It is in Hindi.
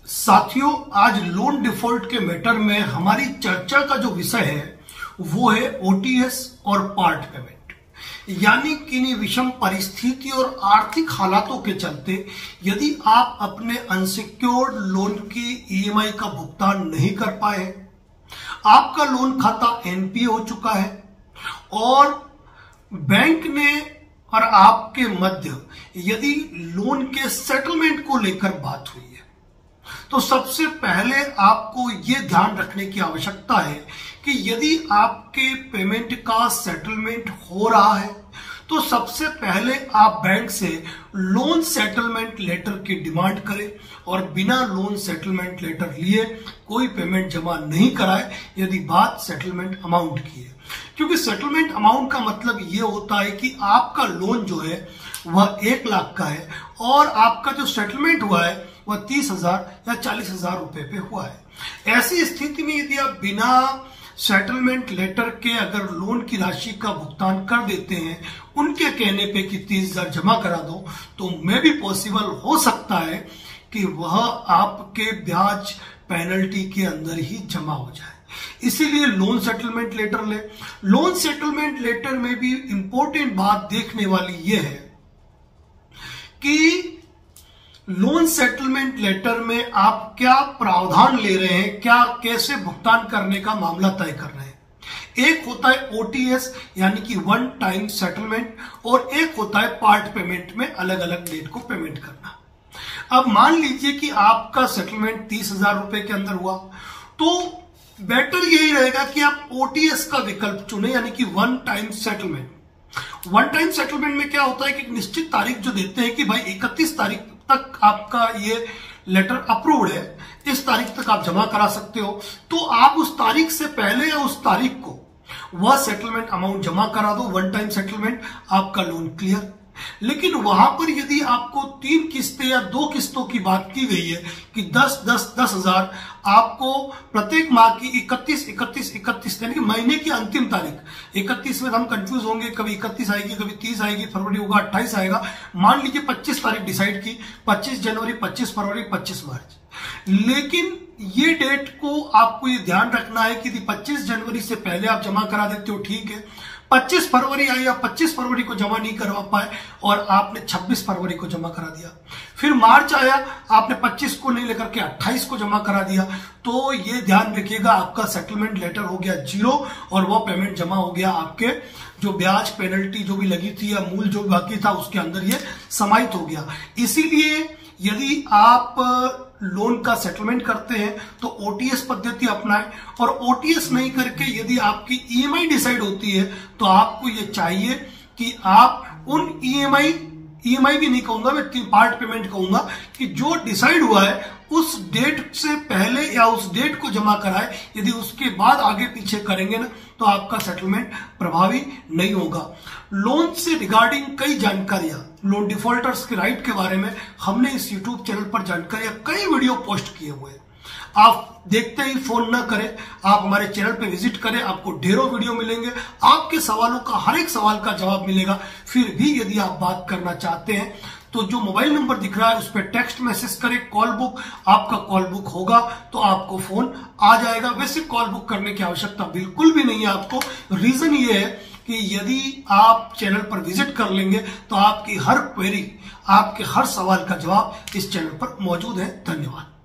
साथियों, आज लोन डिफॉल्ट के मैटर में हमारी चर्चा का जो विषय है वो है ओटीएस और पार्ट पेमेंट। यानी किन्हीं विषम परिस्थिति और आर्थिक हालातों के चलते यदि आप अपने अनसिक्योर्ड लोन की ईएमआई का भुगतान नहीं कर पाए, आपका लोन खाता एनपीए हो चुका है और बैंक ने और आपके मध्य यदि लोन के सेटलमेंट को लेकर बात हुई है, तो सबसे पहले आपको यह ध्यान रखने की आवश्यकता है कि यदि आपके पेमेंट का सेटलमेंट हो रहा है तो सबसे पहले आप बैंक से लोन सेटलमेंट लेटर की डिमांड करें और बिना लोन सेटलमेंट लेटर लिए कोई पेमेंट जमा नहीं कराए यदि बात सेटलमेंट अमाउंट की है। क्योंकि सेटलमेंट अमाउंट का मतलब यह होता है कि आपका लोन जो है वह 1 लाख का है और आपका जो सेटलमेंट हुआ है वह 30,000 या 40,000 रुपए पे हुआ है। ऐसी स्थिति में यदि आप बिना सेटलमेंट लेटर के अगर लोन की राशि का भुगतान कर देते हैं उनके कहने पे कि 30,000 जमा करा दो, तो मे भी पॉसिबल हो सकता है कि वह आपके ब्याज पेनल्टी के अंदर ही जमा हो जाए। इसीलिए लोन सेटलमेंट लेटर ले। लोन सेटलमेंट लेटर में भी इंपॉर्टेंट बात देखने वाली यह है कि लोन सेटलमेंट लेटर में आप क्या प्रावधान ले रहे हैं, क्या कैसे भुगतान करने का मामला तय कर रहे हैं। एक होता है ओटीएस यानी कि वन टाइम सेटलमेंट और एक होता है पार्ट पेमेंट में अलग अलग डेट को पेमेंट करना। अब मान लीजिए कि आपका सेटलमेंट 30,000 रुपए के अंदर हुआ, तो बेटर यही रहेगा कि आप ओटीएस का विकल्प चुने यानी कि one time settlement. One time settlement में क्या होता है कि निश्चित तारीख जो देते हैं कि भाई 31 तारीख तक आपका ये लेटर अप्रूव्ड है, इस तारीख तक आप जमा करा सकते हो, तो आप उस तारीख से पहले या उस तारीख को वह सेटलमेंट अमाउंट जमा करा दो, वन टाइम सेटलमेंट, आपका लोन क्लियर। लेकिन वहां पर यदि आपको 3 किस्तें या 2 किस्तों की बात की गई है कि 10,000 आपको प्रत्येक माह की 31 यानी कि महीने की अंतिम तारीख 31 में हम कंफ्यूज होंगे, कभी 31 आएगी, कभी 30 आएगी, फरवरी होगा, 28 आएगा। मान लीजिए 25 तारीख डिसाइड की, 25 जनवरी, 25 फरवरी, 25 मार्च। लेकिन ये डेट को आपको ये ध्यान रखना है कि 25 जनवरी से पहले आप जमा करा देते हो, ठीक है। 25 फरवरी आई, आप 25 फरवरी को जमा नहीं करवा पाए और आपने 26 फरवरी को जमा करा दिया। फिर मार्च आया, आपने 25 को नहीं लेकर के 28 को जमा करा दिया, तो ये ध्यान रखिएगा आपका सेटलमेंट लेटर हो गया 0 और वो पेमेंट जमा हो गया आपके जो ब्याज पेनल्टी जो भी लगी थी या मूल जो बाकी था उसके अंदर ये समाहित हो गया। इसीलिए यदि आप लोन का सेटलमेंट करते हैं तो ओटीएस पद्धति अपनाएं और ओटीएस नहीं करके यदि आपकी ईएमआई डिसाइड होती है तो आपको ये चाहिए कि आप उन ईएमआई भी नहीं कहूंगा मैं, पार्ट पेमेंट कहूंगा, कि जो डिसाइड हुआ है उस डेट से पहले या उस डेट को जमा कराए। यदि उसके बाद आगे पीछे करेंगे ना तो आपका सेटलमेंट प्रभावी नहीं होगा। लोन से रिगार्डिंग कई जानकारियां, लोन डिफॉल्टर्स के राइट के बारे में हमने इस यूट्यूब चैनल पर जानकारियां कई वीडियो पोस्ट किए हुए हैं। आप देखते ही फोन ना करें, आप हमारे चैनल पे विजिट करें, आपको ढेरों वीडियो मिलेंगे, आपके सवालों का हर एक सवाल का जवाब मिलेगा। फिर भी यदि आप बात करना चाहते हैं तो जो मोबाइल नंबर दिख रहा है उस पर टेक्स्ट मैसेज करें, कॉल बुक, आपका कॉल बुक होगा तो आपको फोन आ जाएगा। वैसे कॉल बुक करने की आवश्यकता बिल्कुल भी नहीं है आपको। रीजन ये है कि यदि आप चैनल पर विजिट कर लेंगे तो आपकी हर क्वेरी, आपके हर सवाल का जवाब इस चैनल पर मौजूद है। धन्यवाद।